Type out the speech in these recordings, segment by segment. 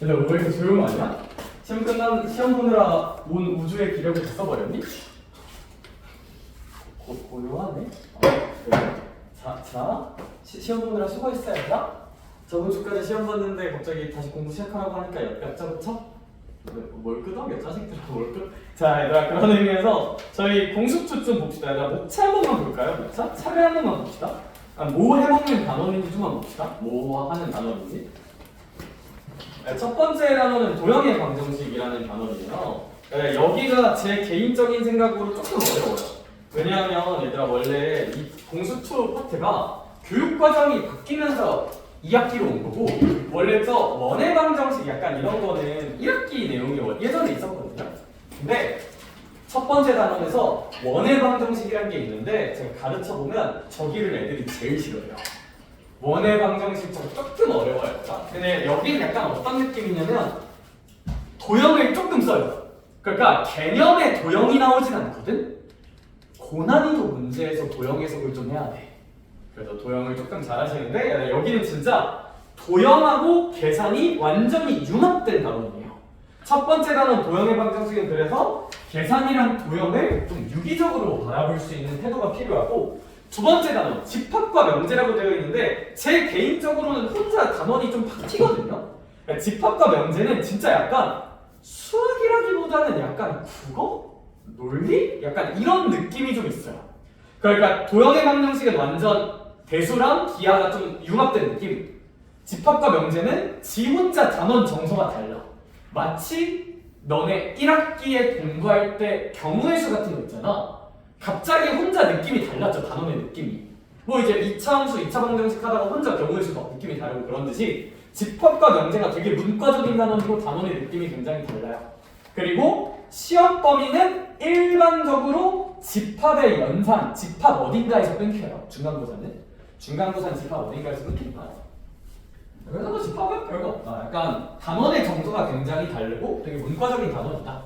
얘들아 왜 이렇게 조용하냐? 시험 보느라 온 우주의 기력을 다 써버렸니? 고요하네. 그래. 시험 보느라 수고했어요, 얘들아. 저번 주까지 시험 봤는데 갑자기 다시 공부 시작하라고 하니까 엽자부터? 뭘 끄덕여 자식들아 뭘 끄? 자 얘들아 그런 의미에서 저희 공수투 좀 봅시다. 얘들아 목차 한 번만 볼까요? 목차? 차례 한 번만 봅시다. 뭐 해먹는 단원인지 좀만 봅시다. 뭐 하는 단원인지. 첫 번째 단어는 도형의 방정식이라는 단어인데요. 여기가 제 개인적인 생각으로 조금 어려워요. 왜냐하면 얘들아 원래 이 공수2 파트가 교육과정이 바뀌면서 2학기로 온 거고 원래 저 원의 방정식 약간 이런 거는 1학기 내용이 예전에 있었거든요. 근데 첫 번째 단원에서 원의 방정식이라는 게 있는데 제가 가르쳐보면 저기를 애들이 제일 싫어해요. 원의 방정식 조금 어려워요. 근데 여기는 약간 어떤 느낌이냐면 도형을 조금 써요. 그러니까 개념의 도형이 나오진 않거든? 고난이도 문제에서 도형 해석을 좀 해야 돼. 그래서 도형을 조금 잘 하시는데 여기는 진짜 도형하고 계산이 완전히 융합된 단원이에요. 첫 번째 단원 도형의 방정식은 그래서 계산이랑 도형을 좀 유기적으로 바라볼 수 있는 태도가 필요하고 두 번째 단원, 집합과 명제라고 되어 있는데 제 개인적으로는 혼자 단원이 좀 팍 튀거든요. 집합과 명제는 진짜 약간 수학이라기보다는 약간 국어? 논리? 약간 이런 느낌이 좀 있어요. 그러니까 도형의 방정식은 완전 대수랑 기하가 좀 융합된 느낌. 집합과 명제는 지 혼자 단원 정서가 달라. 마치 너네 1학기에 공부할 때 경우의 수 같은 거 있잖아. 갑자기 혼자 느낌이 달랐죠, 단원의 느낌이. 뭐 이제 2차 함수, 2차 방정식 하다가 혼자 경우의 수 막 느낌이 다르고 그런 듯이 집합과 명제가 되게 문과적인 단원이고 단원의 느낌이 굉장히 달라요. 그리고 시험 범위는 일반적으로 집합의 연산, 집합 어딘가에서 끊겨요. 중간고사는 집합 어딘가에서 끊긴다. 그래서 뭐 집합은 별거 없다. 약간 단원의 정서가 굉장히 다르고 되게 문과적인 단원이다.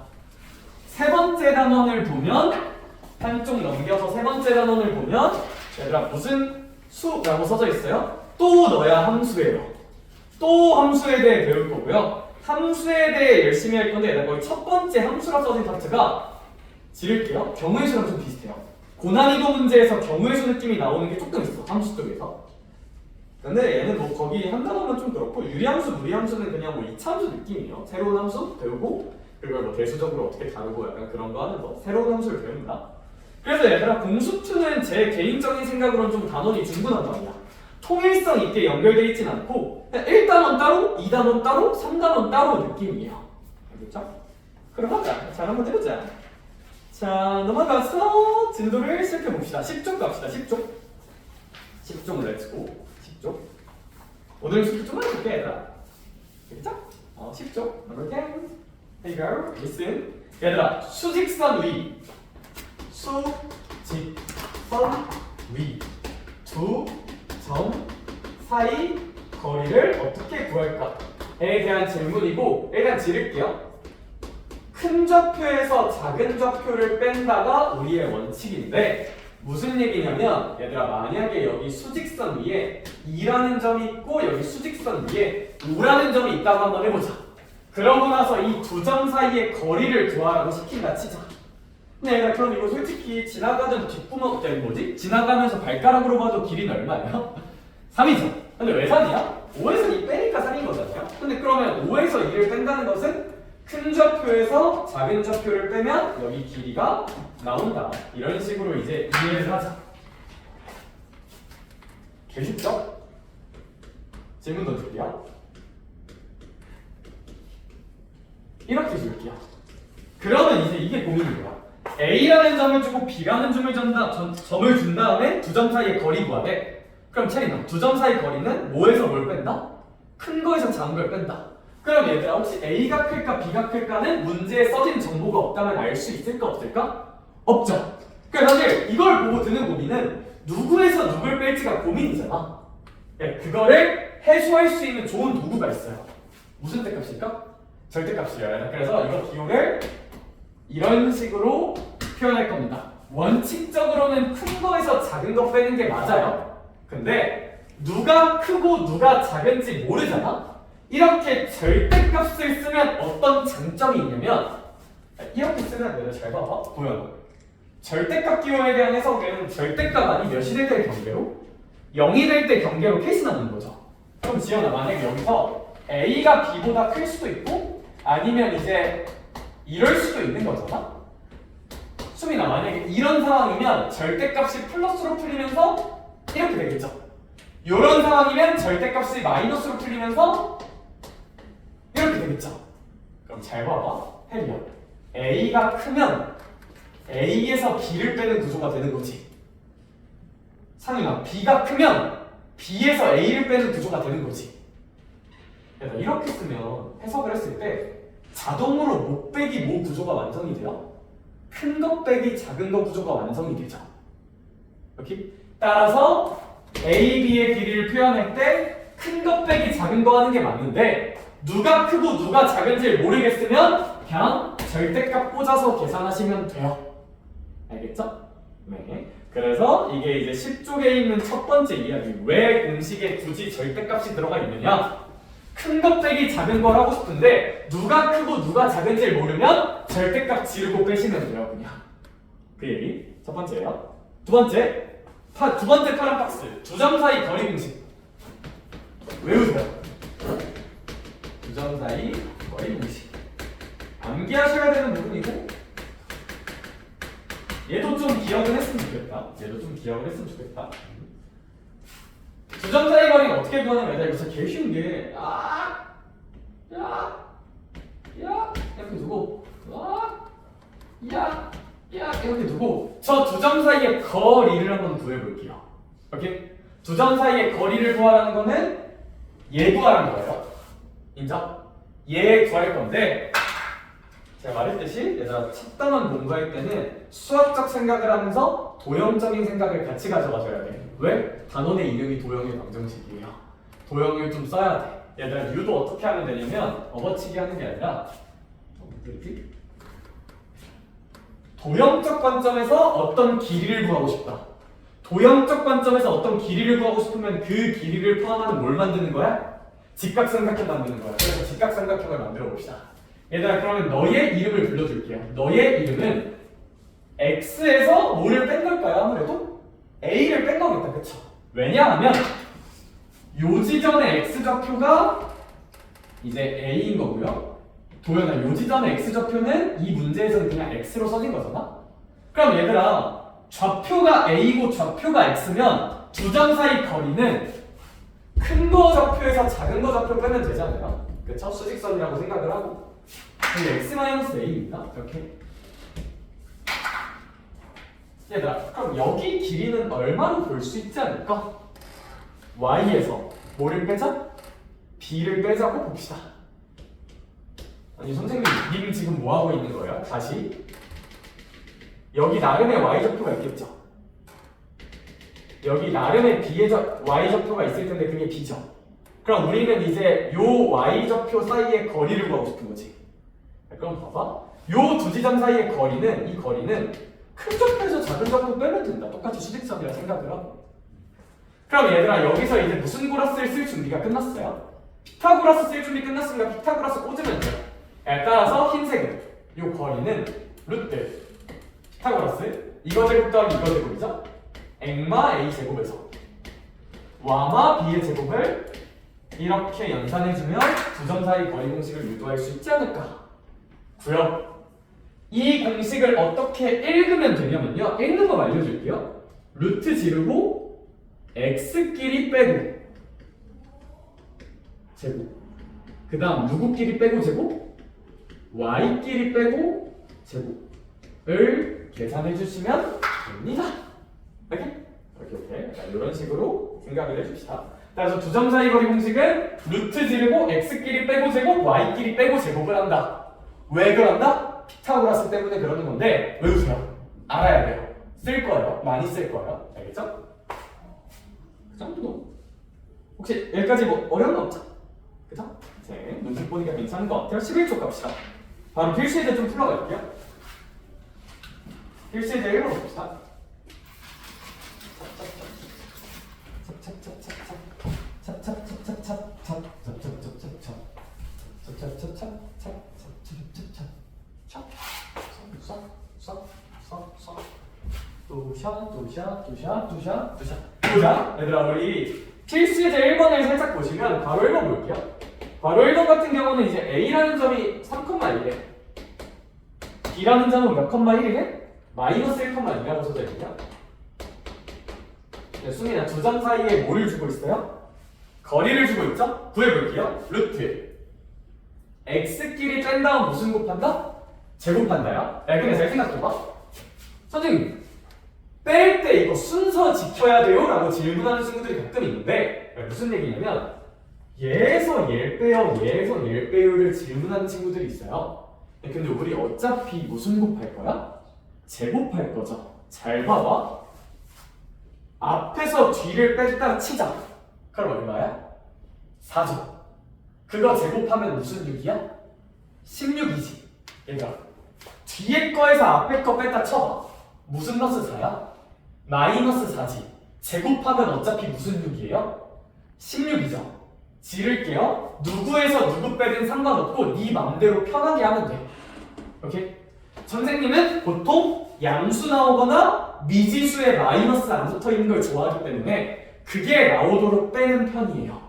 세 번째 단원을 보면 한쪽 넘겨서 세 번째 단원을 보면 얘들아 무슨 수라고 써져 있어요? 또 넣어야 함수예요. 또 함수에 대해 배울 거고요. 함수에 대해 열심히 할 건데 얘들아 거기 첫 번째 함수라 써진 파트가 지를게요. 경우의 수랑 좀 비슷해요. 고난이도 문제에서 경우의 수 느낌이 나오는 게 조금 있어. 함수 쪽에서. 근데 얘는 뭐 거기 한 단어만 좀 그렇고 유리함수, 무리함수는 그냥 뭐 2차 함수 느낌이에요. 새로운 함수 배우고 그리고 뭐 대수적으로 어떻게 다루고 약간 그런 거 하는 거. 새로운 함수를 배운다. 그래서 얘들아 공수2는 제 개인적인 생각으로는 좀 단원이 중구난방이야. 말이야. 통일성 있게 연결되어 있진 않고 1단원 따로, 2단원 따로, 3단원 따로 느낌이에요. 알겠죠? 그럼 하자. 잘 한번 해보자. 자 넘어가서 진도를 시작해봅시다. 10쪽 갑시다. 10쪽 렛츠고. 10쪽 오늘 숙제 좀 해줄게 얘들아. 알겠죠? 10쪽 number 10 Here you go. Listen. 얘들아 수직선 위 두 점 사이 거리를 어떻게 구할까에 대한 질문이고 일단 지를게요. 큰 좌표에서 작은 좌표를 뺀다가 우리의 원칙인데 무슨 얘기냐면 얘들아 만약에 여기 수직선 위에 2라는 점이 있고 여기 수직선 위에 5라는 점이 있다고 한번 해보자. 그러고 나서 이 두 점 사이의 거리를 구하라고 시킨다 치자. 근데 얘들아 그럼 이거 솔직히 지나가던 뒷구멍 지나가면서 발가락으로 봐도 길이는 얼마예요? 3이죠. 근데 왜 3이야? 5에서 2 빼니까 3인 거잖아요. 근데 그러면 5에서 2를 뺀다는 것은 큰 좌표에서 작은 좌표를 빼면 여기 길이가 나온다. 이런 식으로 이제 이해를 하자. 개 쉽죠? 질문 던질게요. 이렇게 줄게요. 그러면 이제 이게 고민인 거야. A라는 점을 주고 B라는 점을 준 다음에 두 점 사이의 거리 구하래. 그럼 체리나 두 점 사이 거리는 뭐에서 뭘 뺀다? 큰 거에서 작은 걸 뺀다. 그럼 얘들아 혹시 A가 클까 B가 클까는 문제에 써진 정보가 없다면 알 수 있을까 없을까? 없죠. 그러니까 사실 이걸 보고 드는 고민은 누구에서 누굴 뺄지가 고민이잖아. 그거를 해소할 수 있는 좋은 도구가 있어요. 무슨 뜻값일까? 절대값이에요. 그래서 이거 기호를 이런 식으로 표현할 겁니다. 원칙적으로는 큰 거에서 작은 거 빼는 게 맞아요. 근데 누가 크고 누가 작은지 모르잖아? 이렇게 절대값을 쓰면 어떤 장점이 있냐면 이렇게 쓰면 내가 잘 봐봐. 보여. 절대값 기호에 대한 해석은 절대값 아니 몇이 될 때 경계로 0이 될 때 경계로 케이스 나누는 거죠. 그럼 지연아 만약에 여기서 A가 B보다 클 수도 있고 아니면 이제 이럴 수도 있는 거잖아. 수민아 만약에 이런 상황이면 절대값이 플러스로 풀리면서 이렇게 되겠죠. 이런 상황이면 절대값이 마이너스로 풀리면서 이렇게 되겠죠. 그럼 잘 봐봐. 해리야. A가 크면 A에서 B를 빼는 구조가 되는 거지. 상윤아. B가 크면 B에서 A를 빼는 구조가 되는 거지. 이렇게 쓰면 해석을 했을 때 자동으로 못 빼기 모 구조가 완성이 돼요. 큰 거 빼기 작은 거 구조가 완성이 되죠. 오케이? 따라서 A, B의 길이를 표현할 때 큰 거 빼기 작은 거 하는 게 맞는데 누가 크고 누가 작은지 모르겠으면 그냥 절대값 꽂아서 계산하시면 돼요. 알겠죠? 네. 그래서 이게 이제 10쪽에 있는 첫 번째 이야기. 왜 공식에 굳이 절대값이 들어가 있느냐? 큰 거 빼기 작은 걸 하고 싶은데 누가 크고 누가 작은지 모르면 절대값 지르고 빼시면 돼요. 그냥 그 얘기 첫 번째예요. 두 번째 파란 박스 두 점 사이 거리 공식 외우세요. 두 점 사이 거리 공식 암기하셔야 되는 부분이고 얘도 좀 기억을 했으면 좋겠다. 두 점 사이 거리는 어떻게 구하냐면 이거 진짜 개 쉬운 게 이렇게 두고 이렇게 두고 저 두 점 사이의 거리를 한번 구해볼게요. 오케이? 두 점 사이의 거리를 구하라는 거는 얘 구하라는 거예요. 인정? 얘 구할 건데 제가 말했듯이 얘들아 첫 단원 공부할 때는 수학적 생각을 하면서 도형적인 생각을 같이 가져가셔야 돼. 왜? 단원의 이름이 도형의 방정식이에요. 도형을 좀 써야 돼. 얘들아 유도 어떻게 하면 되냐면 업어치기 하는 게 아니라 도형적 관점에서 어떤 길이를 구하고 싶다. 도형적 관점에서 어떤 길이를 구하고 싶으면 그 길이를 포함하는 뭘 만드는 거야? 직각삼각형 만드는 거야. 그래서 직각삼각형을 만들어 봅시다. 얘들아 그러면 너의 이름을 불러줄게요. 너의 이름은 X에서 뭐를 뺀 걸까요? 아무래도 A를 뺀 거겠다. 그쵸? 왜냐하면 요 지점의 X좌표가 이제 A인 거고요. 도연아 요 지점의 X좌표는 이 문제에서는 그냥 X로 써진 거잖아? 그럼 얘들아 좌표가 A고 좌표가 X면 두 점 사이 거리는 큰 거 좌표에서 작은 거 좌표 빼면 되잖아요. 그쵸? 수직선이라고 생각을 하고 X-A입니다. 이렇게 얘들아 그럼 여기 길이는 얼마로 볼 수 있지 않을까? Y에서 뭐를 빼자? B를 빼자고 봅시다. 아니 선생님 님 지금 뭐하고 있는 거예요? 다시 여기 나름의 Y좌표가 있겠죠? 여기 나름의 Y좌표가 있을 텐데 그게 B죠? 그럼 우리는 이제 요 Y좌표 사이의 거리를 구하고 싶은 거지. 그럼 봐봐 요 두 지점 사이의 거리는 이 거리는 큰 좌표에서 작은 좌표 빼면 된다. 똑같이 수직선이라 생각을 하고 그럼 얘들아 여기서 이제 무슨 고라스를 쓸 준비가 끝났어요? 피타고라스 쓸 준비 끝났으니까 피타고라스 꽂으면 돼요. 따라서 흰색은 요 거리는 루트 피타고라스 이거 제곱 더하기 이거 제곱이죠? 액마 A 제곱에서 와마 B의 제곱을 이렇게 연산해주면 두 점 사이 거리 공식을 유도할 수 있지 않을까? 구요. 이 공식을 어떻게 읽으면 되냐면요. 읽는 거 알려줄게요. 루트 지르고 x끼리 빼고 제곱 그 다음 누구끼리 빼고 제곱? y끼리 빼고 제곱을 계산해 주시면 됩니다. 이렇게 이런 식으로 생각을 해줍시다. 그래서 두 점 사이 거리 공식은 루트 지르고 x끼리 빼고 제곱 y끼리 빼고 제곱을 한다. 왜 그런다? 피타고라스 때문에 그러는 건데 외우세요. 알아야 돼요. 쓸 거예요. 많이 쓸 거예요. 알겠죠? 그 정도. 혹시 여기까지 뭐 어려운 거 없죠? 그죠? 이제 눈치 보니까 괜찮은 것 같아요. 11쪽 갑시다. 바로 필수예제 좀 풀어갈게요. 필수예제 1번 봅시다. 찹찹찹찹찹 자, 얘들아 우리 필수제 1번을 살짝 보시면 바로 1번 볼게요. 바로 1번 같은 경우는 이제 A라는 점이 3,1에 B라는 점은 몇 컴마 1이래? 마이너스 1,2라고 써져 있냐? 네, 수민아 두 점 사이에 뭐를 주고 있어요? 거리를 주고 있죠? 구해볼게요. 루트 x끼리 뺀 다음 무슨 곱한다? 제곱한다요? 야 근데 잘 생각해봐. 선생님 뺄 때 이거 순서 지켜야 돼요? 라고 질문하는 친구들이 가끔 있는데 무슨 얘기냐면 얘에서 얘를 빼요, 얘에서 얘를 빼요를 질문하는 친구들이 있어요. 근데 우리 어차피 무슨 곱할 거야? 제곱할 거죠. 잘 봐봐. 앞에서 뒤를 뺐다 치자. 그럼 얼마야? 4죠. 그거 제곱하면 무슨 6이야? 16이지. 얘가 뒤에 거에서 앞에 거 뺐다 쳐봐. 무슨 마스 4야? 마이너스 4지. 제곱하면 어차피 무슨 6이에요? 16이죠. 지를게요. 누구에서 누구 빼든 상관없고 네 맘대로 편하게 하면 돼. 오케이? 선생님은 보통 양수 나오거나 미지수에 마이너스 안 붙어있는 걸 좋아하기 때문에 그게 나오도록 빼는 편이에요.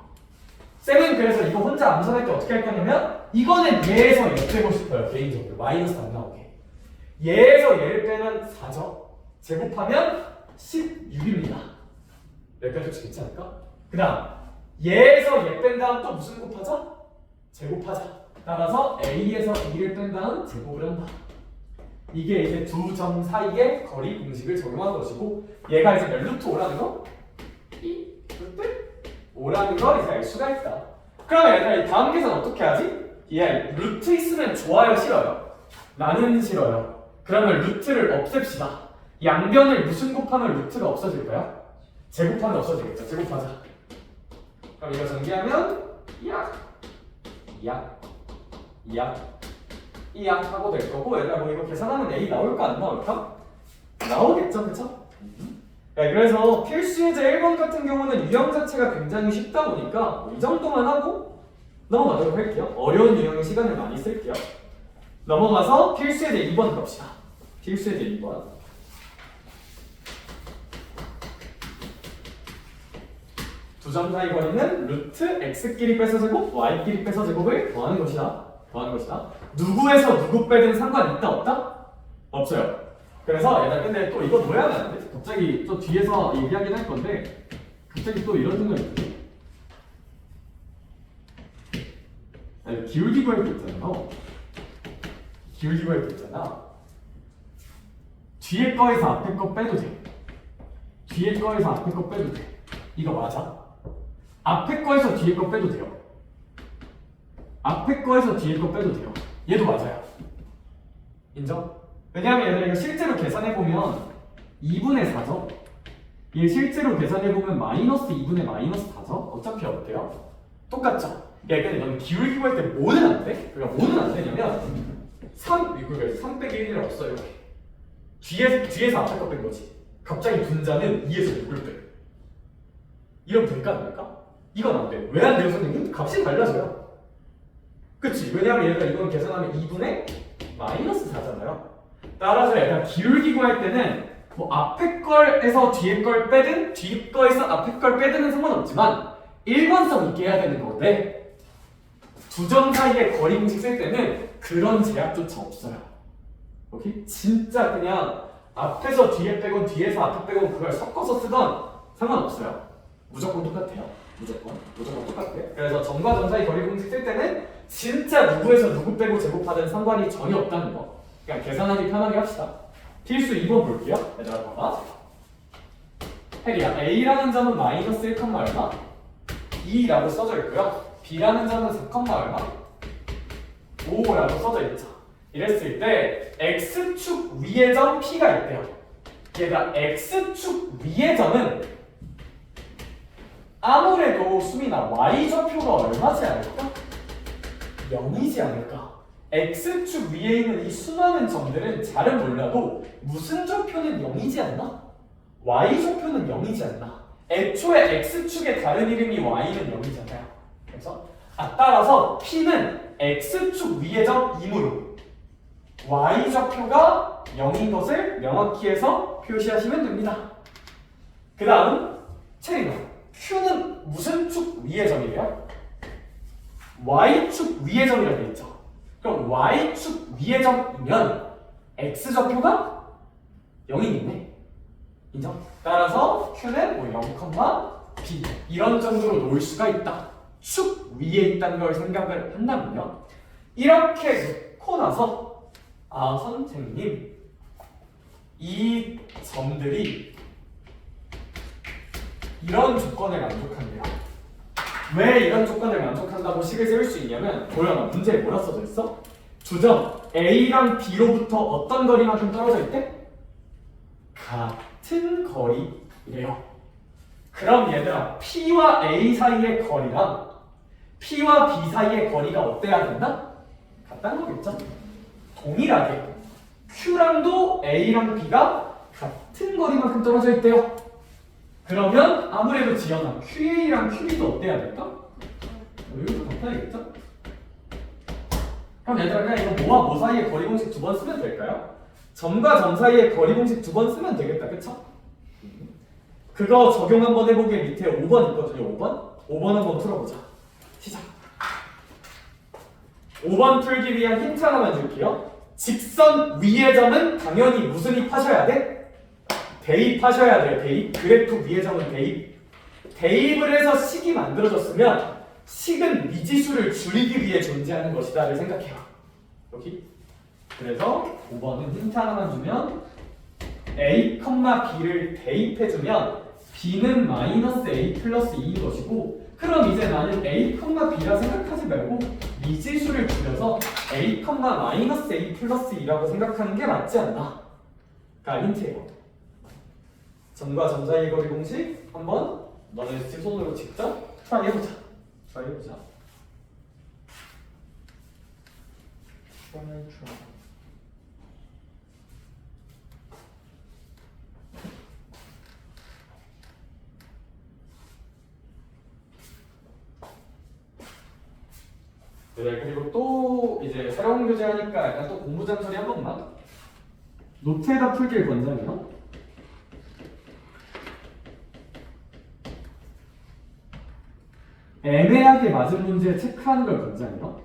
쌤은 그래서 이거 혼자 암산할 때 어떻게 할 거냐면 이거는 얘에서 얘 빼고 싶어요. 개인적으로 마이너스 안 나오게. 얘에서 얘를 빼면 4죠. 제곱하면 16입니다. 여기까지 괜찮지 않을까? 그 다음 얘에서 얘 뺀 다음 또 무슨 곱하자? 제곱하자. 따라서 A에서 B를 뺀 다음 제곱을 한다. 이게 이제 두 점 사이의 거리 공식을 적용한 것이고 얘가 이제 몇 루트 5라는 거? 이 루트 5라는 걸 이제 알 수가 있다. 그러면 얘들아 이 다음 계산 어떻게 하지? 얘 루트 있으면 좋아요 싫어요? 나는 싫어요. 그러면 루트를 없앱시다. 양변을 무슨 곱하면 루트가 없어질까요? 제곱하면 없어지겠죠. 제곱하자. 그럼 이거 전개하면 이약 하고 될 거고 얘들아 뭐 이거 계산하면 A 나올까 안 나올까? 나오겠죠 그쵸? 네, 그래서 필수예제 1번 같은 경우는 유형 자체가 굉장히 쉽다 보니까 뭐이 정도만 하고 넘어가도록 할게요. 어려운 유형의 시간을 많이 쓸게요. 넘어가서 필수예제 2번 갑시다. 필수예제 2번 두 점 사이 거리는 루트 x끼리 빼서 제곱, y끼리 빼서 제곱을 더하는 것이다. 누구에서 누구 빼든 상관 있다 없다? 없어요. 그래서 얘들 근데 또 이거 뭐야 하는데 갑자기 또 뒤에서 얘기하긴 할 건데 갑자기 또 이런 생각이 드네. 아니, 기울기구 할 때 있잖아요. 기울기구 할 때 있잖아. 뒤에 거에서 앞에 거 빼도 돼. 뒤에 거에서 앞에 거 빼도 돼. 이거 맞아? 앞에 거에서 뒤에 거 빼도 돼요. 앞에 거에서 뒤에 거 빼도 돼요. 얘도 맞아요. 인정? 왜냐하면 얘들아 이거 실제로 계산해보면 2분의 4죠? 얘 실제로 계산해보면 마이너스 2분의 마이너스 4죠? 어차피 어때요? 똑같죠? 야 근데 너는 기울기구 할 때 뭐는 안 돼? 그러니까 뭐는 안 되냐면 3 빼기 1이라고 써 이렇게 뒤에서 앞에 거 뺀 거지. 갑자기 분자는 2에서 6을 빼. 이러면 될까 안 될까? 이건 안 돼. 왜 안 돼요 선생님? 값이 달라져요. 그치? 왜냐하면 얘가 이건 계산하면 2분의 마이너스 4잖아요. 따라서 약간 기울기 구할 때는 뭐 앞에 걸에서 뒤에 걸 빼든 뒤에 거에서 앞에 걸 빼든은 상관없지만 일관성 있게 해야 되는 건데 두 점 사이의 거리 공식 쓸 때는 그런 제약조차 없어요. 오케이? 진짜 그냥 앞에서 뒤에 빼건 뒤에서 앞에 빼건 그걸 섞어서 쓰던 상관없어요. 무조건 똑같아요. 무조건 똑같아. 그래서 점과 점 사이 거리 공식 쓸 때는 진짜 누구에서 누구 빼고 제곱하든 상관이 전혀 없다는 거. 그냥 계산하기 편하게 합시다. 필수 2번 볼게요. 얘들아 봐봐. 헬이야. A라는 점은 마이너스 1, 얼마? 2라고 써져 있고요. B라는 점은 4, 얼마? 5라고 써져 있죠. 이랬을 때 X축 위의 점 P가 있대요. 얘가 X축 위의 점은 아무래도 수민아 Y좌표가 얼마지 않을까? 0이지 않을까? X축 위에 있는 이 수많은 점들은 잘은 몰라도 무슨 좌표는 0이지 않나? Y좌표는 0이지 않나? 애초에 X축의 다른 이름이 Y는 0이잖아요. 그래서 따라서 P는 x축 위의 점이므로 y좌표가 0인 것을 명확히 해서 표시하시면 됩니다. 그 다음 체리너 Q는 무슨 축 위의 점이래요? y축 위의 점이라고 되어 있죠. 그럼 y축 위의 점이면 x좌표가 0이겠네. 인정? 따라서 Q는 뭐 0, B 이런 정도로 놓을 수가 있다. 축 위에 있다는 걸 생각을 한다면요. 이렇게 놓고 나서 아 선생님 이 점들이 이런 조건을 만족한대요. 왜 이런 조건을 만족한다고 식을 세울 수 있냐면 보여라 문제에 뭐라 써져 있어? 주점 A랑 B로부터 어떤 거리만큼 떨어져 있대? 같은 거리래요. 그럼 얘들아 P와 A 사이의 거리랑 P와 B 사이의 거리가 어때야 된다? 같다는 거겠죠? 동일하게 Q랑도 A랑 B가 같은 거리만큼 떨어져 있대요. 그러면 아무래도 지연아 QA랑 QB도 어때야 될까? 여기도 같아야겠죠? 그럼 얘들아 그냥 이거 뭐와 뭐 사이의 거리 공식 두 번 쓰면 될까요? 점과 점 사이의 거리 공식 두 번 쓰면 되겠다, 그쵸? 그거 적용 한번 해보기에 밑에 5번 있거든요. 5번 한번 풀어보자. 시작. 5번 풀기 위한 힌트 하나만 줄게요. 직선 위의 점은 당연히 무슨 입하셔야 돼? 대입하셔야 돼요. 대입. 그래프 위의 점은 대입. 대입을 해서 식이 만들어졌으면 식은 미지수를 줄이기 위해 존재하는 것이다를 생각해요. 여기. 그래서 5번은 힌트 하나만 주면 A, B를 대입해주면 B는 마이너스 A 플러스 2인 것이고 그럼 이제 나는 A, B라 생각하지 말고 미지수를 줄여서 A, 마이너스 A 플러스 2라고 생각하는 게 맞지 않나? 가 힌트예요. 점과 점 사이의 거리 공식 한번 너네 손으로 직접 트라이 해보자. 네, 그리고 또 이제 새로운 교재 하니까 약간 또 공부 잔소리 한 번만. 노트에다 풀길 권장이요. 애매하게 맞은 문제 체크하는 걸 권장이요.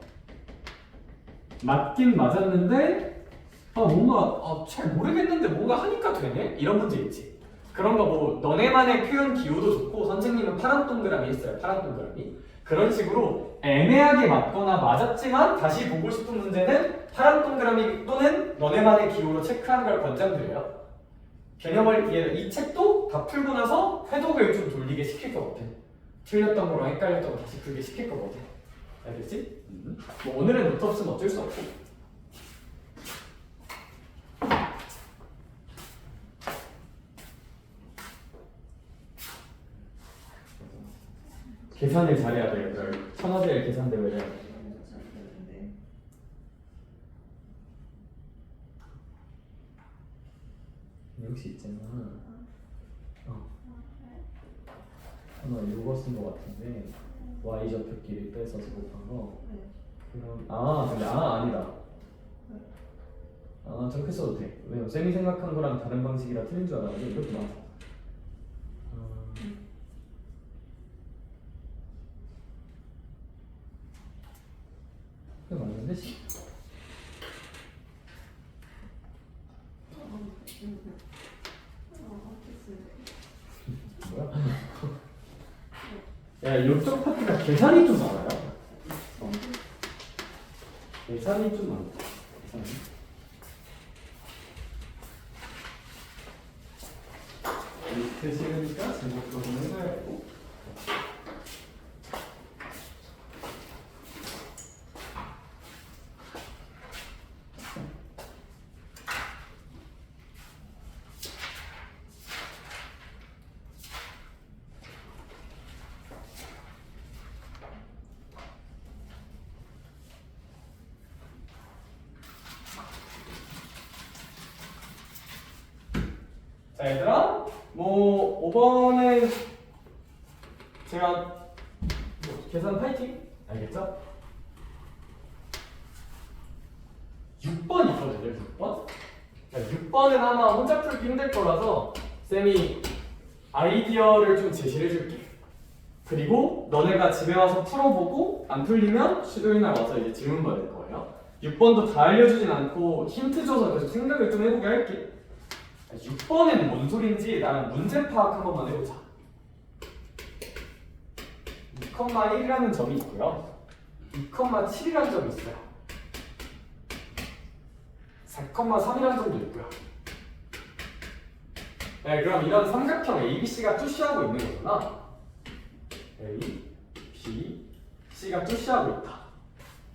맞긴 맞았는데 뭔가 잘 모르겠는데 뭔가 하니까 되네? 이런 문제 있지. 그런 거 뭐 너네만의 표현 기호도 좋고 선생님은 파란 동그라미 있어요. 파란 동그라미. 그런 식으로 애매하게 맞거나 맞았지만 다시 보고 싶은 문제는 파란 동그라미 또는 너네만의 기호로 체크하는 걸 권장드려요. 개념을 이 책도 다 풀고 나서 회독을 좀 돌리게 시킬 거거든. 틀렸던 거랑 헷갈렸던 거 다시 풀게 시킬 거거든. 알겠지? 뭐 오늘은 노트 없으면 어쩔 수 없고. 계산을 잘해야 돼요. 천하제일 계산대회를 해야 돼. 혹시 있잖아. 하나 이거 쓴 거 같은데 y 좌표끼리 빼서 제곱한 거. 그럼 근데 아니다. 저렇게 써도 돼. 왜냐면 쌤이 생각한 거랑 다른 방식이라 틀린 줄 알았는데 이렇게 맞아. 그게 맞는데? 뭐야? 야, 이쪽 파트가 계산이 좀 많아요. 계산이 좀 많다. 리스트 싫으니까 제목도 좀 해놔야고. 자, 얘들아, 뭐 5번은 제가 계산 파이팅! 알겠죠? 6번은 아마 혼자 풀기 힘들 거라서 쌤이 아이디어를 좀 제시를 해줄게. 그리고 너네가 집에 와서 풀어보고 안 풀리면 수요일날 와서 이제 질문 받을 거예요. 6번도 다 알려주진 않고 힌트 줘서 계속 생각을 좀 해보게 할게. 6번은 뭔 소린지 나랑 문제 파악 한 번만 해보자. 2,1이라는 점이 있고요. 2,7이라는 점이 있어요. 4,3이라는 점도 있고요. 네, 그럼 이런 삼각형 ABC가 투시하고 있는 거구나. A, B, C가 투시하고 있다.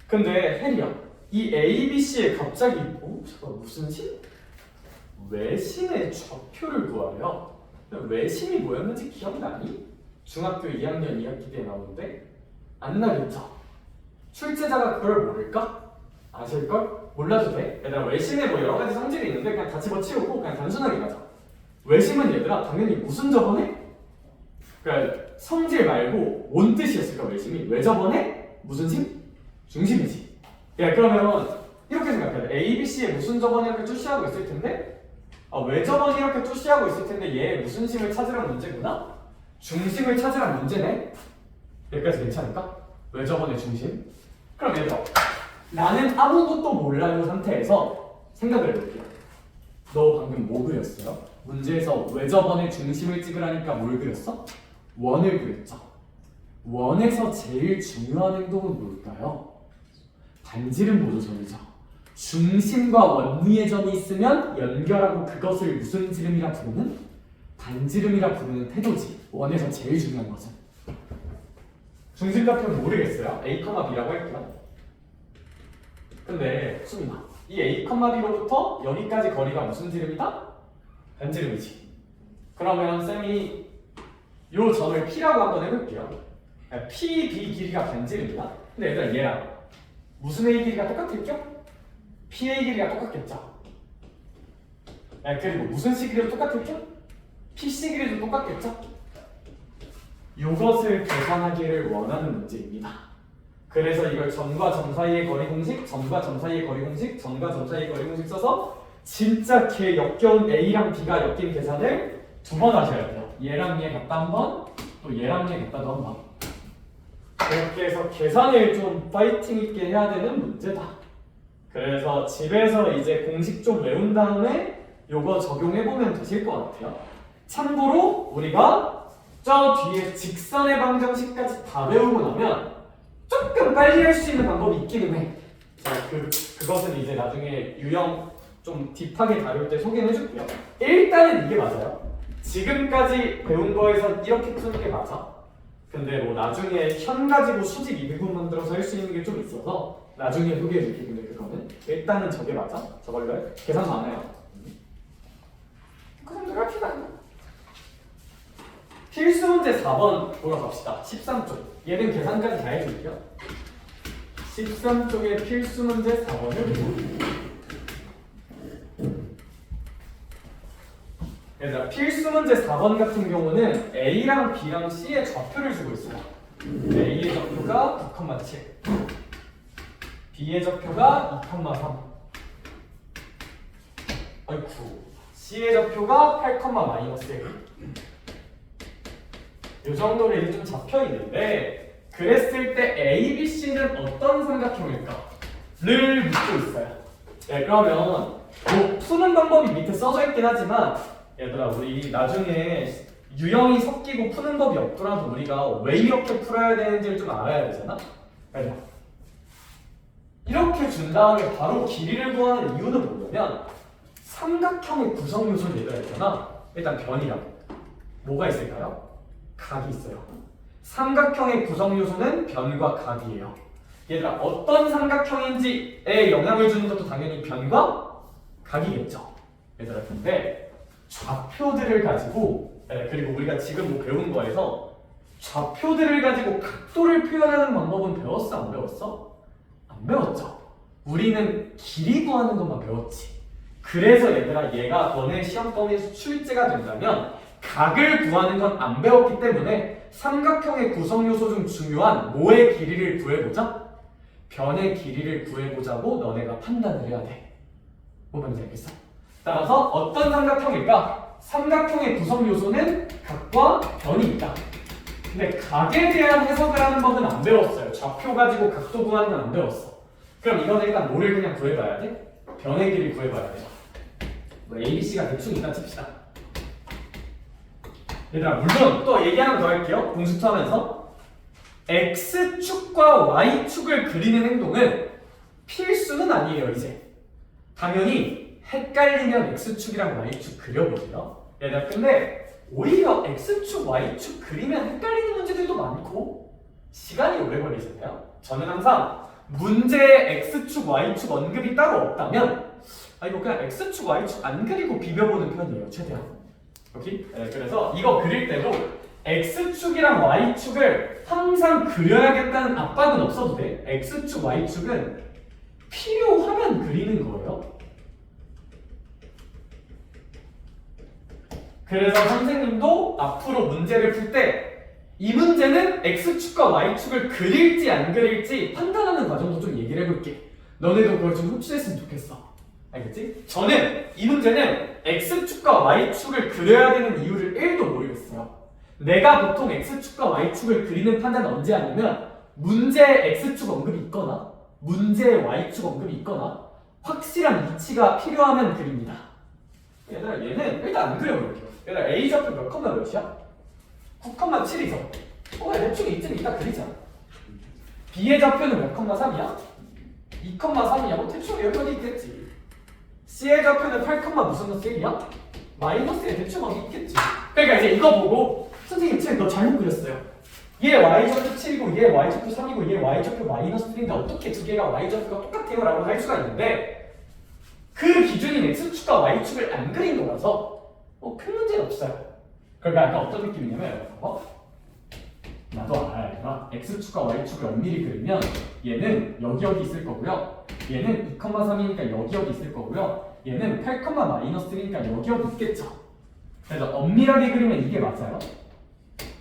근데 혜리야, 이 A, B, C에 갑자기 잠깐 무슨 심? 외심의 좌표를 구하래요. 외심이 뭐였는지 기억나니? 중학교 2학년 2학기 때 나오는데 안 나겠죠? 출제자가 그걸 모를까? 아실걸? 몰라도 돼. 얘들아, 외심에 뭐 여러 가지 성질이 있는데 그냥 다 집어치우고 그냥 단순하게 가자. 외심은 얘들아 당연히 무슨 저번에? 그러니까 성질 말고 뭔 뜻이었을까? 외심이 왜 저번에? 무슨 심? 중심이지. 야, 그러면 이렇게 생각해. A, B, C에 무슨 저번에 이렇게 투시하고 있을 텐데 왜 저번에 이렇게 투시하고 있을 텐데 얘 무슨 심을 찾으란 문제구나? 중심을 찾으란 문제네? 여기까지 괜찮을까? 왜 저번에 중심? 그럼 얘들아, 나는 아무것도 몰라요 상태에서 생각을 해볼게요. 너 방금 뭐 그렸어요? 문제에서 왜 저번에 중심을 찍으라니까 뭘 그렸어? 원을 그렸죠. 원에서 제일 중요한 행동은 뭘까요? 반지름 보조점이죠. 중심과 원위의 점이 있으면 연결하고 그것을 무슨 지름이라 부르는? 반지름이라 부르는 태도지. 원에서 제일 중요한 것은. 중심좌표는 모르겠어요. A, B라고 할게요. 근데 수민아, 이 A, B로부터 여기까지 거리가 무슨 지름이다? 반지름이지. 그러면 쌤이 요 점을 P라고 한번 해볼게요. P, B 길이가 반지름이야. 근데 얘들아, 얘랑 무슨 A 길이가 똑같을겨? PA 길이가 똑같겠죠. 그리고 무슨 C 길이도 똑같을겨? PC 길이도 똑같겠죠. 이것을 계산하기를 원하는 문제입니다. 그래서 이걸 점과 점 사이의 거리 공식, 점과 점 사이의 거리 공식, 점과 점 사이의 거리 공식 써서 진짜 개 역겨운 A랑 B가 엮인 계산을 두 번 하셔야 돼요. 얘랑 얘 같다 한 번, 또 얘랑 얘 같다도 한 번. 이렇게 해서 계산을 좀 파이팅 있게 해야 되는 문제다. 그래서 집에서 이제 공식 좀 외운 다음에 요거 적용해보면 되실 것 같아요. 참고로 우리가 저 뒤에 직선의 방정식까지 다 외우고 나면 조금 빨리 할 수 있는 방법이 있기는 해. 자, 그것은 이제 나중에 유형 좀 딥하게 다룰 때 소개해 줄게요. 일단은 이게 맞아요. 지금까지 배운 거에서 이렇게 푸는 게 맞아. 근데 뭐 나중에 현 가지고 수직 이등분 만들어서 할 수 있는 게 좀 있어서 나중에 소개해 줄게. 근데 그거는 일단은 저게 맞아. 저걸로 해. 계산 많아요. 그 정도가 필요하다. 필수 문제 4번 보러 갑시다. 13쪽. 얘는 계산까지 다 해줄게요. 13쪽의 필수 문제 4번을 얘들아, 필수 문제 4번 같은 경우는 A랑 B랑 C의 좌표를 주고 있어요. A의 좌표가 9,7, B의 좌표가 2,3, 아이쿠, C의 좌표가 8,-1. 이 정도로 이제 좀 잡혀 있는데, 그랬을 때 A, B, C는 어떤 삼각형일까?를 묻고 있어요. 네, 그러면 뭐 푸는 방법이 밑에 써져 있긴 하지만 얘들아, 우리 나중에 유형이 섞이고 푸는 법이 없더라도 우리가 왜 이렇게 풀어야 되는지를 좀 알아야 되잖아? 그래서 이렇게 준 다음에 바로 길이를 구하는 이유는 뭐냐면 삼각형의 구성 요소는 얘들아 있잖아. 일단 변이랑 뭐가 있을까요? 각이 있어요. 삼각형의 구성 요소는 변과 각이에요. 얘들아, 어떤 삼각형인지에 영향을 주는 것도 당연히 변과 각이겠죠. 얘들아, 근데 좌표들을 가지고, 그리고 우리가 지금 뭐 배운 거에서 좌표들을 가지고 각도를 표현하는 방법은 배웠어? 안 배웠어? 안 배웠죠. 우리는 길이 구하는 것만 배웠지. 그래서 얘들아, 얘가 너네 시험 범위에서 출제가 된다면 각을 구하는 건 안 배웠기 때문에 삼각형의 구성 요소 중 중요한 뭐의 길이를 구해보자? 변의 길이를 구해보자고 너네가 판단을 해야 돼. 뭔 말인지 알겠어? 따라서 어떤 삼각형일까? 삼각형의 구성 요소는 각과 변이 있다. 근데 각에 대한 해석을 하는 법은 안 배웠어요. 좌표 가지고 각도 구하는 건 안 배웠어. 그럼 이거는 일단 뭐를 그냥 구해봐야 돼? 변의 길이 구해봐야 돼. 뭐 ABC가 대충 있다 칩시다. 얘들아 물론 또 얘기 하나 더 할게요. 공식투하면서 X축과 Y축을 그리는 행동은 필수는 아니에요. 이제 당연히 헷갈리면 X축이랑 Y축 그려보세요. 얘들아 근데 오히려 X축, Y축 그리면 헷갈리는 문제들도 많고 시간이 오래 걸리잖아요. 저는 항상 문제에 X축, Y축 언급이 따로 없다면 이거 그냥 X축, Y축 안 그리고 비벼보는 편이에요. 최대한. 오케이? 네, 그래서 이거 그릴 때도 X축이랑 Y축을 항상 그려야겠다는 압박은 없어도 돼. X축, Y축은 필요하면 그리는 거예요. 그래서 선생님도 앞으로 문제를 풀 때 이 문제는 X축과 Y축을 그릴지 안 그릴지 판단하는 과정도 좀 얘기를 해볼게. 너네도 그걸 좀 흡수했으면 좋겠어. 알겠지? 저는 이 문제는 X축과 Y축을 그려야 되는 이유를 1도 모르겠어요. 내가 보통 X축과 Y축을 그리는 판단은 언제 하냐면 문제에 X축 언급이 있거나 문제에 Y축 언급이 있거나 확실한 위치가 필요하면 그립니다. 얘들아 얘는 일단 안 그려볼게요. 얘들아 A 좌표 몇 컴마 몇이야? 9,7이죠. 대충 이쯤 이따 그리자. B의 좌표는 몇 컴마 3이야? 2,3이야. 뭐 대충 여기 어디 있겠지. C의 좌표는 8, 무슨 1이야? 마이너스에 대충 어디 있겠지. 그러니까 이제 이거 보고 선생님 쟤 너 잘못 그렸어요. 얘 Y좌표 7이고 얘 Y좌표 3이고 얘 Y좌표 마이너스 3인데 어떻게 두 개가 Y좌표가 똑같아요? 라고 할 수가 있는데 그 기준인 X축과 Y축을 안 그린 거라서 큰 문제는 없어요. 그러니까 아까 어떤 느낌이냐면 나도 알아. X축과 Y축을 엄밀히 그리면 얘는 여기 있을 거고요. 얘는 2,3이니까 여기 있을 거고요. 얘는 8, 마이너스 3니까 여기 있겠죠. 그래서 엄밀하게 그리면 이게 맞아요.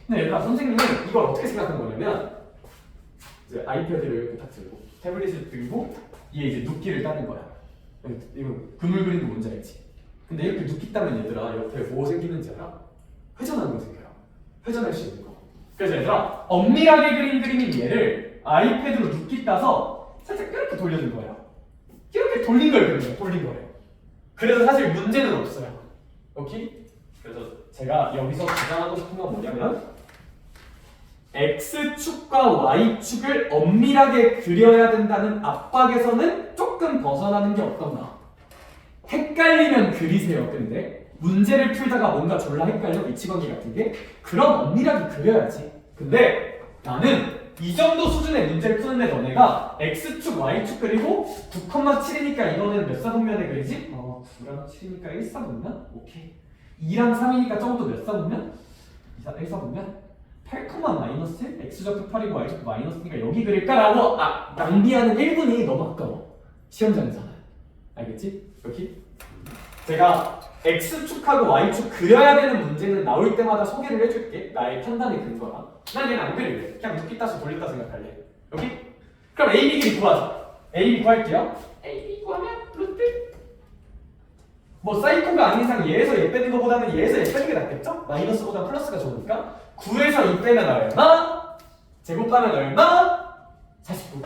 근데 얘들아 선생님은 이걸 어떻게 생각한 거냐면 이제 아이패드를 이렇게 딱 들고 태블릿을 들고 얘 이제 눕기를 따는 거야. 이거 그물 그리는 거 뭔지 알지? 근데 이렇게 눕기 따면 얘들아 옆에 뭐 생기는지 알아? 회전하는 거 생겨요. 회전할 수 있는 거. 그래서 얘들아 엄밀하게 그린 그림인 얘를 아이패드로 눕기 따서 살짝 이렇게 돌려준 거예요. 이렇게 돌린 걸 그린 거예요. 돌린 거예요. 그래서 사실 문제는 없어요. 오케이? 그래서 제가 여기서 주장하고 싶은 건 뭐냐면 X축과 Y축을 엄밀하게 그려야 된다는 압박에서는 조금 벗어나는 게 어떤가? 헷갈리면 그리세요. 근데 문제를 풀다가 뭔가 졸라 헷갈려 위치관계 같은 게 그럼 엄밀하게 그려야지. 근데 나는 이 정도 수준의 문제를 푸는데 너네가 X축, Y축 그리고 9,7이니까 이거는 몇 사분면에 그리지? 9랑 7이니까 1사분면? 오케이. 2랑 3이니까 저것도 몇 사분면? 1사분면? 8, 마이너스 1? X좌표 8이고 Y좌표 마이너스니까 여기 그릴까라고 낭비하는 1분이 너무 아까워. 시험장에서는. 알겠지? 여기? 제가 X축하고 Y축 그려야 되는 문제는 나올 때마다 소개를 해줄게. 나의 판단의 근거라. 난 얘는 안 그릴래. 그냥 눕기 따서 돌렸다 생각할래. 여기? 그럼 A, B 길이 구하자. A, B 구할게요. A, B 구하면 루트 뭐 사이코가 아닌 이상 얘에서 얘 빼는 것보다는 얘에서 얘 빼는 게 낫겠죠? 마이너스보다 플러스가 좋으니까 9에서 2 빼면 얼마? 제곱하면 얼마? 49.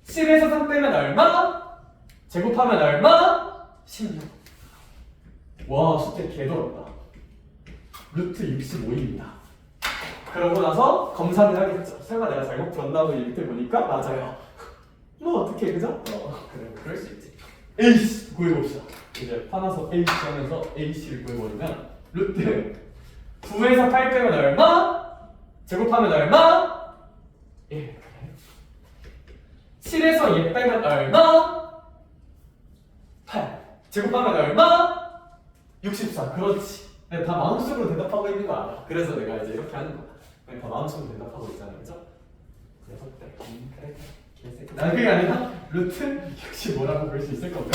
7에서 3 빼면 얼마? 제곱하면 얼마? 16. 와 숫자 개더럽다. 루트 65입니다. 그러고 나서 검사를 하겠죠. 설마 내가 잘못 풀었나? 이렇게 보니까 맞아요. 뭐 어떻게 그죠? 그래 그럴 수 있지. AC 구해봅시다. 이제 화나서 AC 하면서 AC를 구해버리면 루트 9에서 8 빼면 얼마? 제곱하면 얼마? 1. 7에서 2 빼면 얼마? 8. 제곱하면 얼마? 64. 그렇지. 내가 다 마음속으로 대답하고 있는 거 알아. 그래서 내가 이제 이렇게 하는 거야. 내가 다 마음속으로 대답하고 있잖아. 그죠? 그래서 그래. 그게 아니라 루트 역시 뭐라고 볼 수 있을 거고요.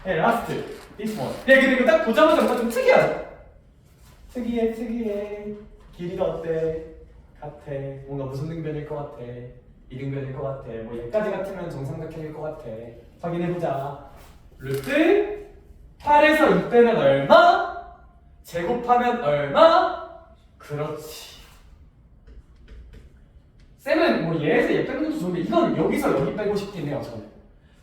네, 라스트 this one. 네, 근데 이거 딱 보자마자 뭔가 좀 특이하죠? 특이해. 길이가 어때? 같아. 뭔가 무슨 등변일 것 같아? 이등변일 것 같아. 뭐 얘까지 같으면 정삼각형일 것 같아. 확인해보자. 루트 8에서 2 빼면 얼마? 제곱하면 얼마? 그렇지. 쌤은 뭐 얘에서 얘 빼는 것도 좋은데 이건 여기서 여기 빼고 싶긴 해요 저는.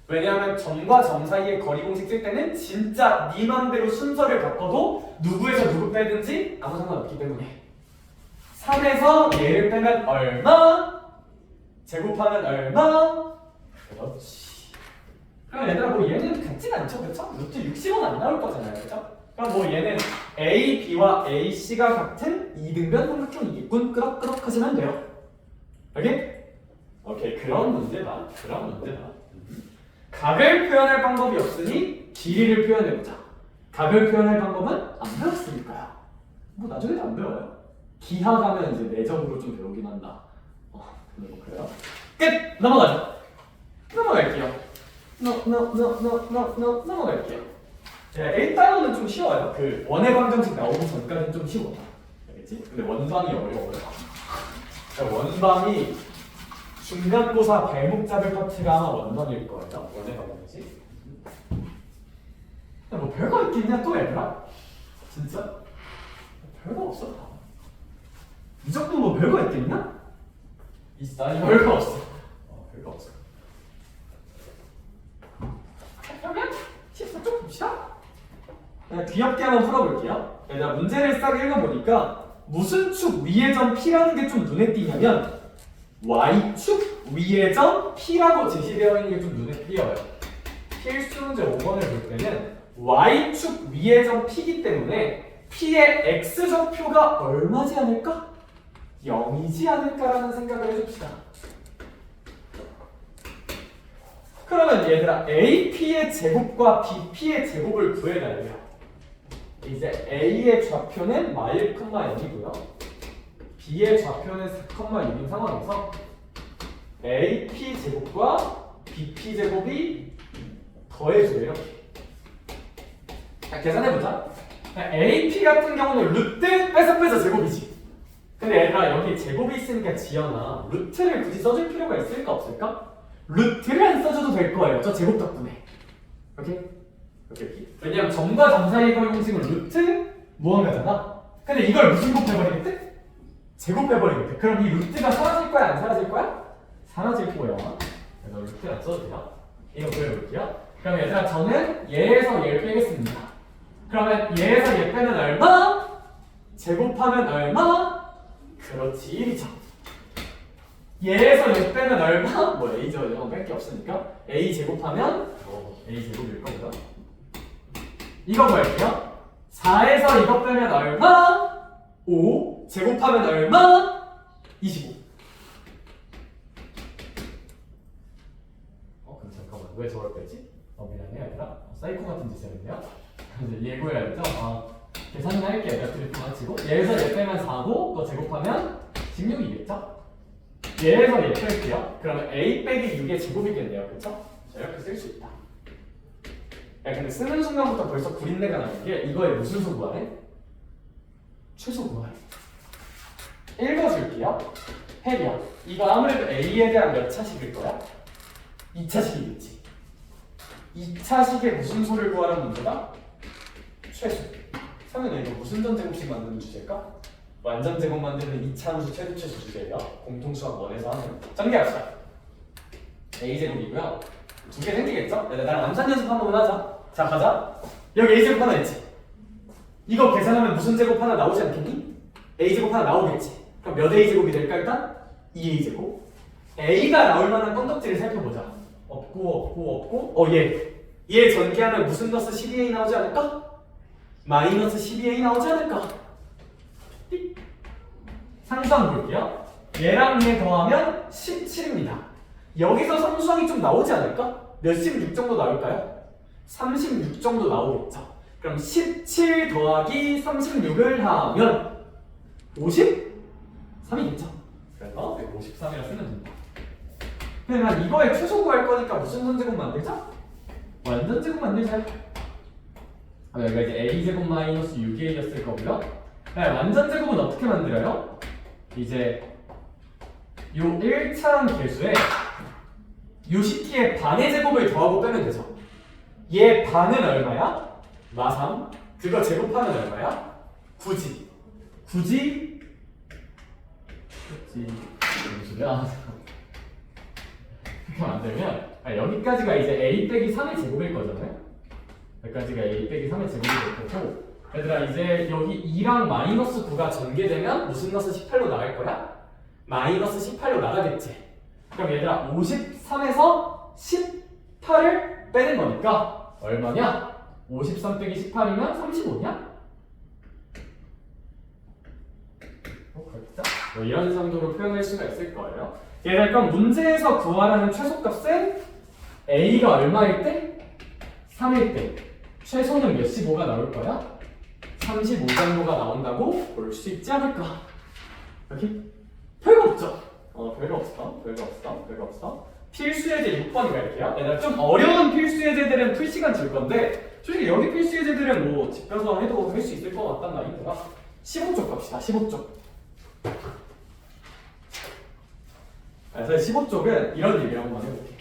왜냐하면 점과 점 사이의 거리 공식 쓸 때는 진짜 네 맘대로 순서를 바꿔도 누구에서 누구 빼든지 아무 상관없기 때문에 3에서 얘를 빼면 얼마? 제곱하면 얼마? 그렇지. 그럼 얘들아 뭐 얘는 같진 않죠 그쵸? 루트 60은 안 나올 거잖아요 그쵸? 그럼 뭐 얘는 A, B와 A, C가 같은 이등변 삼각형이겠군. 끄덕끄덕 하시면 돼요. 오케이? 오케이 그런 문제다. 그런 문제다. 각을 표현할 방법이 없으니 길이를 표현해보자. 각을 표현할 방법은 안 배웠으니까요. 뭐 나중에도 안 배워요. 기하 가면 이제 내적으로 좀 배우긴 한다. 근데 뭐 그래요? 끝! 넘어가자. 넘어갈게요. 넘어갈게요. 일단은 좀 쉬워요. 그 원의 방정식 나오기 전까지는 좀 쉬워. 알겠지? 근데 원방이 어려워요. 원방이 중간고사 발목 잡을 파트가 아마 원방일 거예요. 원의 방정식. 뭐 별거 있겠냐 또 얘들아? 진짜? 별거 없어. 무조건 뭐 별거 있겠냐? 있어. 아니 별거 없어. 별거 없어. 그러면 14쪽 봅시다. 귀엽게 한번 풀어볼게요. 얘들아 문제를 싹 읽어보니까 무슨 축 위의 점 P라는 게 좀 눈에 띄냐면 Y축 위의 점 P라고 제시되어 있는 게 좀 눈에 띄어요. 필수 문제 5번을 볼 때는 Y축 위의 점 P이기 때문에 P의 X좌표가 얼마지 않을까? 0이지 않을까라는 생각을 해줍시다. 그러면 얘들아 AP의 제곱과 BP의 제곱을 구해달래요. 이제 A의 좌표는 마일, 0이고요. B의 좌표는 4,6인 상황에서 AP 제곱과 BP 제곱이 더해줘요. 자, 계산해보자. AP 같은 경우는 루트 빼서 제곱이지. 근데 얘들아 여기 제곱이 있으니까 지연아 루트를 굳이 써줄 필요가 있을까 없을까? 루트를 안 써줘도 될 거예요. 저 제곱 덕분에. 오케이? 오케이. 왜냐면 점과 점 사이의 거리 공식은 루트 무언가잖아. 근데 이걸 무슨 곱해버리겠대? 제곱해버리겠대. 그럼 이 루트가 사라질 거야 안 사라질 거야? 사라질 거야. 그래서 루트 안 써도 돼요. 이거 그려볼게요. 그럼 얘들아 저는 얘에서 얘를 빼겠습니다. 그러면 얘에서 얘 빼면 얼마? 제곱하면 얼마? 그렇지 1이죠. 얘에서 얘 빼면 얼마? 뭐 A죠. 이거 뺄 게 없으니까 A 제곱하면 A 제곱일 겁니다. 이거 볼게요. 4에서 이거 빼면 얼마? 5 제곱하면 얼마? 25. 그럼 잠깐만 왜 저걸 빼지? 미안해 얘들아. 사이코 같은 짓을 했네요. 이제 얘 구해야겠죠? 계산을 할게요. 몇 트리프 맞히고 얘에서 얘 빼면 4고 또 제곱하면 16이겠죠? 얘에서 얘 뺄게요. 그러면 A 빼기 6의 제곱이겠네요. 그쵸? 자 이렇게 쓸 수 있다. 야 근데 쓰는 순간부터 벌써 구린내가 나는 게 이거에 무슨 수 구하래? 최소 구하래. 읽어줄게요. 혜리야 이거 아무래도 A에 대한 몇 차식일 거야? 2차식이겠지. 2차식에 무슨 수를 구하는 문제다? 최소. 상현아 이거 무슨 전제곱식 만드는 주제일까? 완전 제곱 만드는 2차 함수 최소 주제예요. 공통수학 1에서 하는. 전개합시다. A제곱이고요. 두 개 생기겠죠? 나랑 암산 연습 한 번만 하자. 자 가자. 여기 A제곱 하나 있지? 이거 계산하면 무슨 제곱 하나 나오지 않겠니? A제곱 하나 나오겠지? 그럼 몇 A제곱이 될까 일단? 2A제곱. A가 나올 만한 건덕지를 살펴보자. 없고 얘 전개하면 무슨 플러스 12A 나오지 않을까? 마이너스 12A 나오지 않을까? 상수항 볼게요. 얘랑 얘 더하면 17입니다. 여기서 상수항이 좀 나오지 않을까? 몇십 6 정도 나올까요? 36 정도 나오겠죠. 그럼 17 더하기 36을 하면 53이겠죠. 그래서 53이라 쓰면 됩니다. 그러면 이거에 최소 구할 거니까 무슨 전제곱 만들자? 완전 제곱 만들자. 여기가 이제 a제곱 마이너스 6a였을 거고요. 완전 제곱은 어떻게 만들어요? 이제 요 1차항 계수에 요 식기의 반의 제곱을 더하고 빼면 되죠. 얘 반은 얼마야? 마3. 그거 제곱하면 얼마야? 9지. 굳이 무슨 소리야? 그렇게 만들면 여기까지가 이제 a 빼기 3의 제곱일 거잖아요. 여기까지가 a 빼기 3의 제곱이 될 거고, 얘들아 이제 여기 2랑 마이너스 9가 전개되면 무슨 넣어서 18로 나갈 거야? 마이너스 18로 나가겠지. 그럼 얘들아 53에서 18을 빼는 거니까 얼마냐? 53 빼기 18이면 35냐? 그렇죠? 뭐 이런 정도로 표현할 수가 있을 거예요. 얘들 그럼 문제에서 구하라는 최소값은 a가 얼마일 때? 3일 때 최소는 몇십오가 나올 거야? 35 정도가 나온다고 볼 수 있지 않을까? 여기 별거 없죠? 별거 없어. 별거 없어. 필수 예제 6번이 갈게요. 얘들아 좀 어려운 필수 예제들은 풀시간 줄 건데 솔직히 여기 필수 예제들은 뭐 집에서 해도 할 수 있을 것 같단 말인데요. 15쪽 갑시다. 15쪽. 그래서 15쪽은 이런 얘기를 한번 해볼게.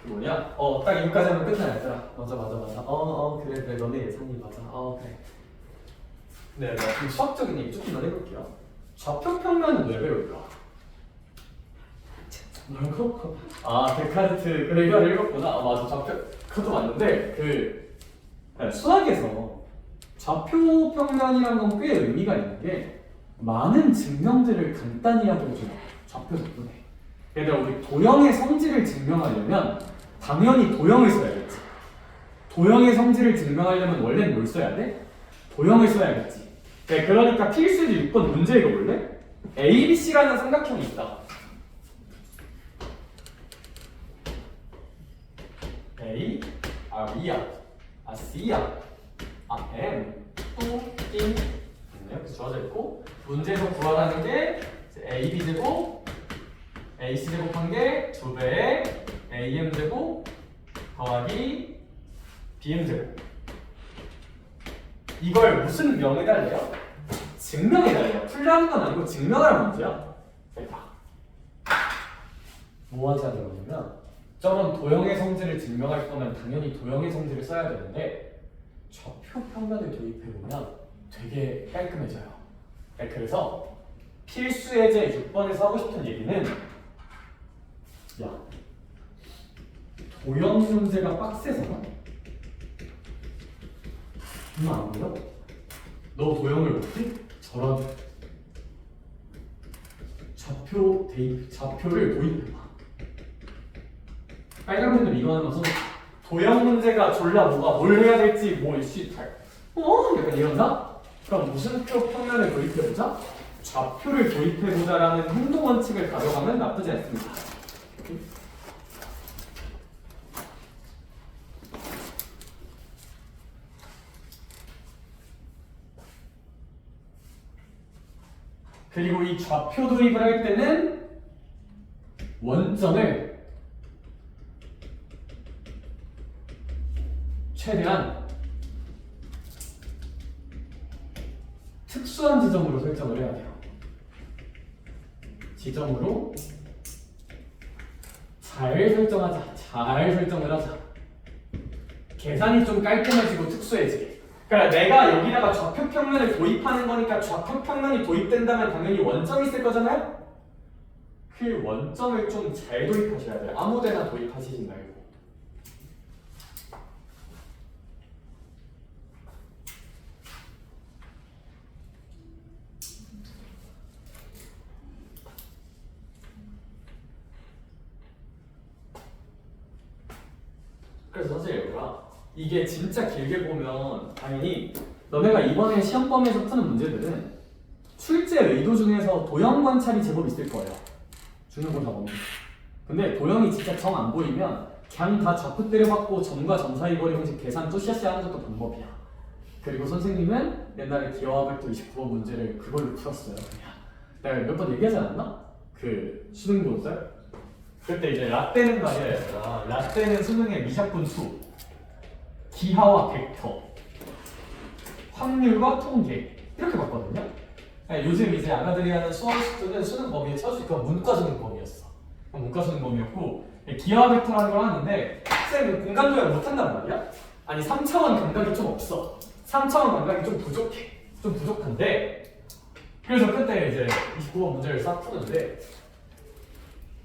그 뭐냐? 딱 여기까지 하면 끝나야 얘들아. 맞아. 그래. 너네 예상이 맞아. 그래. 네, 그럼 수학적인 얘기 조금만 해볼게요. 좌표평면은 왜 배울까? 뭐라고? 데카르트 그 의견을 읽었구나. 맞아. 좌표 그것도 맞는데 수학에서 좌표평면이라는 건 꽤 의미가 있는 게 많은 증명들을 간단히 하게 해줘요. 좌표 덕분에. 얘들아 우리 도형의 성질을 증명하려면 당연히 도형을 써야겠지. 도형의 성질을 증명하려면 원래는 뭘 써야 돼? 도형을 써야겠지. 그러니까 필수지 6번 문제 읽어볼래? A, B, C라는 삼각형이 있다. A, B야, C야, M, 또 B 이렇게 주어져 있고 문제에서 구하라는 게 AB 제곱, AC 제곱한 게 2배의 AM 제곱 더하기 BM 제곱. 이걸 무슨 명에 달래요? 증명에 달래요. 풀라는 건 아니고 증명하라는 문제야. 됐다. 뭐 하자는 거냐면 저런 도형의 성질을 증명할 거면 당연히 도형의 성질을 써야 되는데 좌표 평면을 도입해보면 되게 깔끔해져요. 그래서 필수 예제 6번에서 하고 싶은 얘기는 도형 문제가 빡세서 안 보여? 너 도형을 못해? 저런 좌표를 도입해봐. 빨간 펜으로 이거 하면서 도형 문제가 졸라 뭘 해야 될지 약간 이런다? 그럼 무슨 표 평면을 도입해보자? 좌표를 도입해보자라는 행동 원칙을 가져가면 나쁘지 않습니다. 그리고 이 좌표 도입을 할 때는 원점을 최대한 특수한 지점으로 설정을 해야 돼요. 지점으로 잘 설정을 하자. 계산이 좀 깔끔해지고 특수해지게. 그러니까 내가 여기다가 좌표 평면을 도입하는 거니까 좌표 평면이 도입된다면 당연히 원점이 있을 거잖아요? 그 원점을 좀 잘 도입하셔야 돼요. 아무데나 도입하시지 말고. 그래서 사실 이게 진짜 길게 보면 당연히 너네가 이번에 시험범위에서 푸는 문제들은 출제 의도 중에서 도형 관찰이 제법 있을 거예요. 중요고사 보면. 근데 도형이 진짜 정 안 보이면 그냥 다 좌표 때려받고 점과 점 사이 거리 형식 계산 또시아시 하는 것도 방법이야. 그리고 선생님은 옛날에 기하학도 29번 문제를 그걸로 풀었어요. 그냥 내가 몇 번 얘기하지 않았나? 그 수능 보살 그때 이제 라떼는 말이야. 라떼는 수능의 미적분수, 기하와 벡터, 확률과 통계 이렇게 봤거든요. 요즘 이제 아가들이 하는 수학 수준은 수능 범위에 쳐줄 건 문과 수능 범위였어. 문과수능범위였고 기하 벡터라는 걸 하는데 쌤은 공간 조절 못한단 말이야? 아니 3차원 감각이 좀 없어. 3차원 감각이 좀 부족해. 좀 부족한데 그래서 그때 이제 29번 문제를 싹 푸는데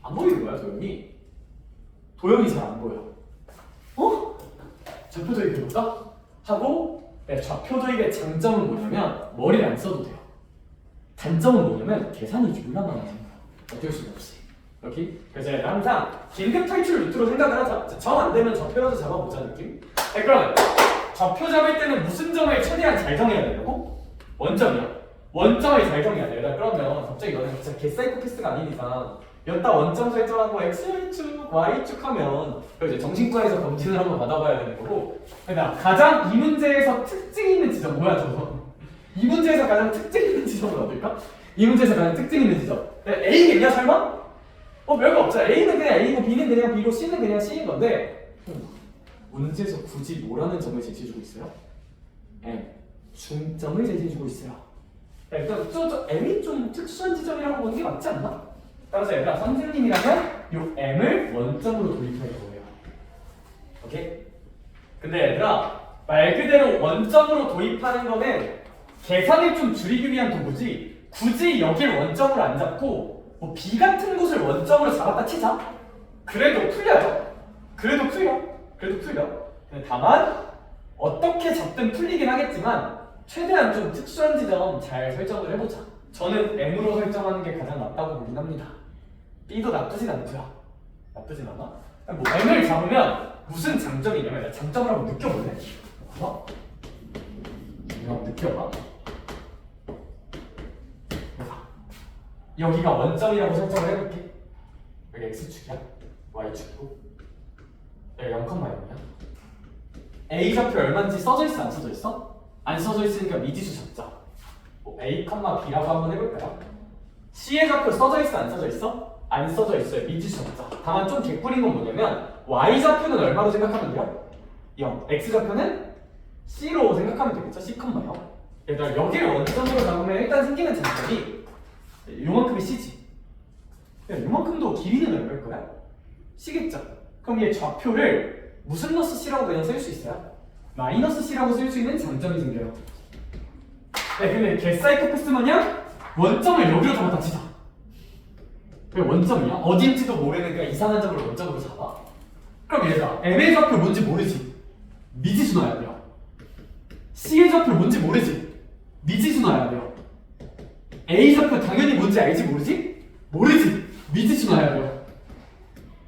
안 보이는 거야 도영이. 도영이 잘 안 보여. 어? 좌표 도입 해볼까? 하고 좌표 도입의 장점은 뭐냐면 머리를 안 써도 돼요. 단점은 뭐냐면 계산이 졸라 많아지는 거야. 어쩔 수가 없이. 오케이? 그래서 얘는 항상 긴급 탈출 루트로 생각을 하자. 정 안 되면 좌표라도 잡아보자 느낌? 그러면 좌표 잡을 때는 무슨 점을 최대한 잘 정해야 되냐고? 원점이야. 원점을 잘 정해야 돼. 그러면 갑자기 너는 진짜 개사이코패스가 아닌 이상 여기다 원점 설정하고 x축, y축 하면 이제 정신과에서 검진을 한번 받아봐야 되는 거고. 그러니까 가장 이 문제에서 특징 있는 지점 뭐야 저거? 이 문제에서 가장 특징 있는 지점은 어딜까? 이 문제에서 가장 특징 있는 지점 A겠냐 설마? 별거 없잖아. A는 그냥 A고 B는 그냥 B고 C는 그냥 C인 건데 문제에서 굳이 뭐라는 점을 제시해주고 있어요? M 중점을 제시해주고 있어요. 일단 저 M이 좀 특수한 지점이라고 보는 게 맞지 않나? 따라서 얘들아 선생님이라면 요 M을 원점으로 도입할 거예요. 오케이? 근데 얘들아 말 그대로 원점으로 도입하는 거는 계산을 좀 줄이기 위한 도구지 굳이 여길 원점으로 안 잡고 뭐 B 같은 곳을 원점으로 잡았다 치자. 그래도 풀려요. 그래도 풀려. 근데 다만 어떻게 잡든 풀리긴 하겠지만 최대한 좀 특수한 지점 잘 설정을 해보자. 저는 M으로 설정하는 게 가장 낫다고 보긴 합니다. B도 나쁘진 않죠. 나쁘진 않아. 뭐 M을 잡으면 무슨 장점이냐면 내가 장점을 한번 느껴볼래? 봐봐. 한번 느껴봐. 여기가 원점이라고 설정을 해볼게. 여기 x축이야, y축이고 여기 0,0이야. a 좌표 얼마인지 써져 있어, 안 써져 있어? 안 써져 있으니까 미지수 잡자. a, b라고 한번 해볼까요? c의 좌표 써져 있어, 안 써져 있어? 안 써져 있어요. 미지수 잡자. 다만 좀 개꿀인 건 뭐냐면 y 좌표는 얼마로 생각하면 돼요? 0. x 좌표는 c로 생각하면 되겠죠? c, 0. 얘들아 여기를 원점으로 잡으면 일단 생기는 장점이 요만큼이 C지. 요만큼도 길이는 얼마일 거야? C겠죠? 그럼 얘 좌표를 무슨 너스 C라고 그냥 쓸 수 있어요? 마이너스 C라고 쓸 수 있는 장점이 생겨요. 근데 개사이코패스 마냥 원점을 여기로 잡았다 치자. 왜 원점이야? 어딘지도 모르는 그 이상한 점을 원점으로 잡아. 그럼 얘들아 M의 좌표 뭔지 모르지? 미지수 넣어야 돼요. C의 좌표 뭔지 모르지? 미지수 넣어야 돼요. A 좌표 당연히 뭔지 알지 모르지? 모르지. 미지수 넣어야 돼요.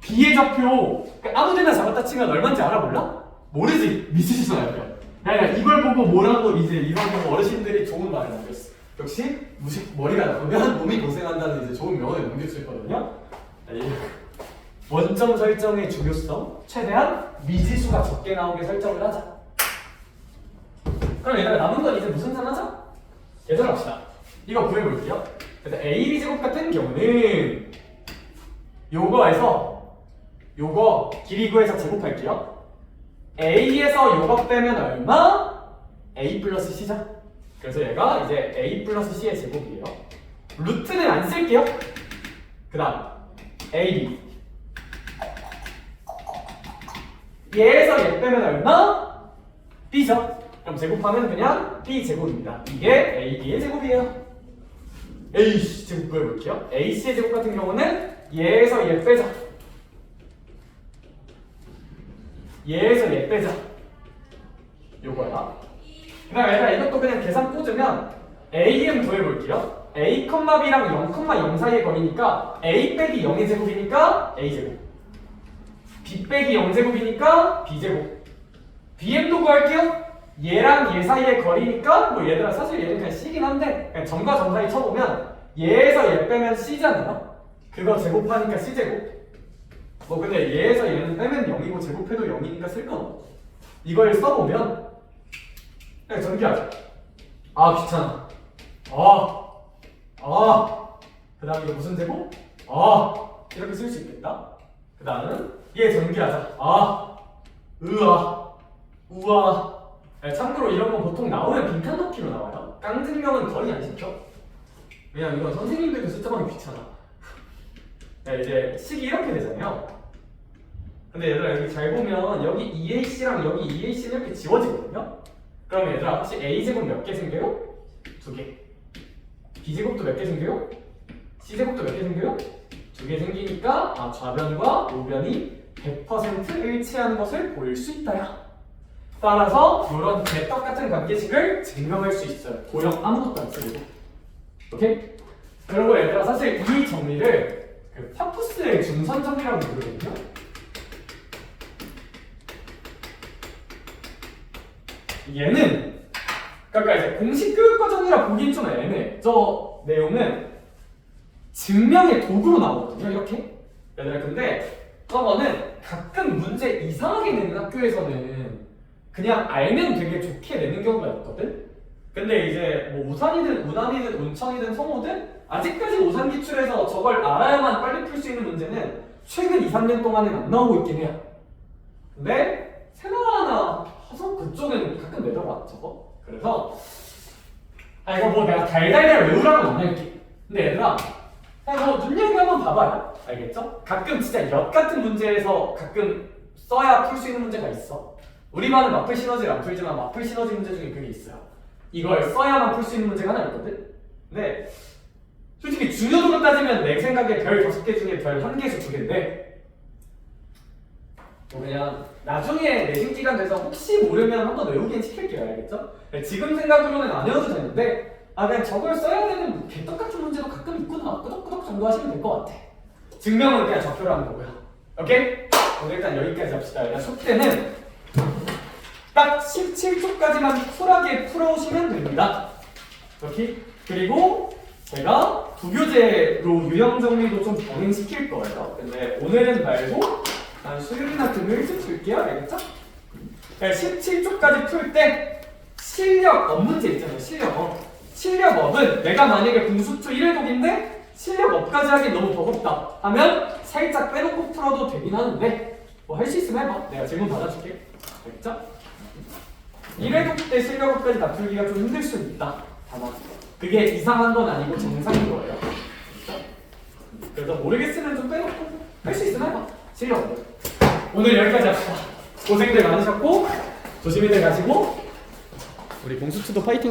B의 좌표 아무 데나 잡았다 치면 얼마인지 알아 몰라? 모르지. 미지수 넣어야 돼요. 야 이걸 보고 뭐라고 이걸 보고 어르신들이 좋은 말을 남겼어. 역시 머리가 나쁘면 몸이 고생한다는 이제 좋은 명언을 남길 수 있거든요. 원점 설정의 중요성 최대한 미지수가 적게 나오게 설정을 하자. 그럼 얘들아 남은 건 이제 무슨 산 하자? 계산합시다. 이거 구해볼게요. 그래서 AB제곱 같은 경우는 요거에서 요거 길이 구해서 제곱할게요. A에서 요거 빼면 얼마? A 플러스 C자. 그래서 얘가 이제 A 플러스 C의 제곱이에요. 루트는 안 쓸게요. 그 다음 AB 얘에서 얘 빼면 얼마? B죠. 그럼 제곱하면 그냥 B 제곱입니다. 이게 AB의 제곱이에요. AC 제곱 구해볼게요. AC의 제곱 같은 경우는 얘에서 얘 빼자. 얘에서 얘 빼자. 요거야. 그 다음에 얘가 이것도 그냥 계산 꽂으면 AM 구해볼게요. A, B랑 0,0 사이의 거리니까 A 빼기 0의 제곱이니까 A 제곱. B 빼기 0 제곱이니까 B 제곱. BM도 구할게요. 얘랑 얘 사이의 거리니까 뭐 얘들아 사실 얘는 그냥 C긴 한데 그냥 점과 점 사이 쳐보면 얘에서 얘 빼면 C잖아요. 그거 제곱하니까 C 제곱. 뭐 근데 얘에서 얘는 빼면 0이고 제곱해도 0이니까 쓸 건 없고 이걸 써보면 그냥 전기하자. 아 귀찮아. 그 다음 이거 무슨 제곱? 이렇게 쓸 수 있겠다. 그 다음은 얘 전기하자. 우와. 참고로 이런 거 보통 나오면 빈칸 넣기로 나와요. 깡증명은 거의 안 시켜. 왜냐면 이건 선생님들도 설정하기 귀찮아. 이제 식이 이렇게 되잖아요. 근데 얘들아 여기 잘 보면 여기 2ac랑 여기 2ac는 이렇게 지워지거든요. 그럼 얘들아 혹시 a제곱 몇 개 생겨요? 2개. b제곱도 몇 개 생겨요? c제곱도 몇 개 생겨요? 2개 생기니까 좌변과 우변이 100% 일치하는 것을 보일 수 있다야. 따라서 이런 개떡 같은 관계식을 증명할 수 있어요. 도형 아무것도 안 쓰고. 오케이? 그리고 얘들아 사실 이 정리를 그 파푸스의 중선 정리라고 부르거든요. 얘는 그러니까 이제 공식 교육 과정이라 보기엔 좀 애매해. 저 내용은 증명의 도구로 나오거든요. 이렇게. 얘들아 근데 저거는 가끔 문제 이상하게 내는 학교에서는 그냥 알면 되게 좋게 내는 경우가 있거든. 근데 이제 뭐 우산이든 운암이든 운천이든 성호든 아직까지 우산 기출에서 저걸 알아야만 빨리 풀 수 있는 문제는 최근 2, 3년 동안은 안 나오고 있긴 해요. 근데 세나나 화성 그쪽은 가끔 내더라 저거. 그래서 이거 뭐 내가 달달달 외우라고 안 할게. 근데 얘들아 뭐 눈여겨 한번 봐봐요. 알겠죠? 가끔 진짜 엿 같은 문제에서 가끔 써야 풀 수 있는 문제가 있어. 우리 반은 마플 시너지를 안 풀지만 마플 시너지 문제 중에 그게 있어요. 이걸 써야만 풀 수 있는 문제가 하나 있거든? 근데 솔직히 중요도로 따지면 내 생각에 별 5개 중에 별 1개에서 2개인데 그냥 나중에 내신 기간 돼서 혹시 모르면 한번 외우긴 시킬게요. 알겠죠? 지금 생각으로는 안 외워도 되는데 그냥 저걸 써야 되는 개떡같은 문제도 가끔 있구나 끄덕끄덕 정도 하시면 될 것 같아. 증명은 그냥 적표로 하는 거고요. 오케이? 오늘 일단 여기까지 합시다. 일단 숙제는 딱 17초까지만 쿨하게 풀어오시면 됩니다. 오케이? 그리고 제가 부교재로 유형 정리도 좀 병행시킬 거예요. 근데 오늘은 말고 한 수요일이나 금요일쯤 풀게요. 알겠죠? 17초까지 풀 때 실력업 문제 있잖아요. 실력업. 실력업은 내가 만약에 공수투 1회독인데 실력업까지 하긴 너무 버겁다 하면 살짝 빼놓고 풀어도 되긴 하는데 뭐 할 수 있으면 해봐. 내가 질문 받아줄게. 알겠죠? 1회독 때 실력업까지 다 풀기가 좀 힘들 수 있다. 다만 그게 이상한 건 아니고 정상인 거예요. 알겠죠? 그래서 모르겠으면 좀 빼놓고 할 수 있으면 해봐. 실력업. 오늘 여기까지 합시다. 고생들 많으셨고 조심히들 가시고 우리 공수투도 파이팅 해봐.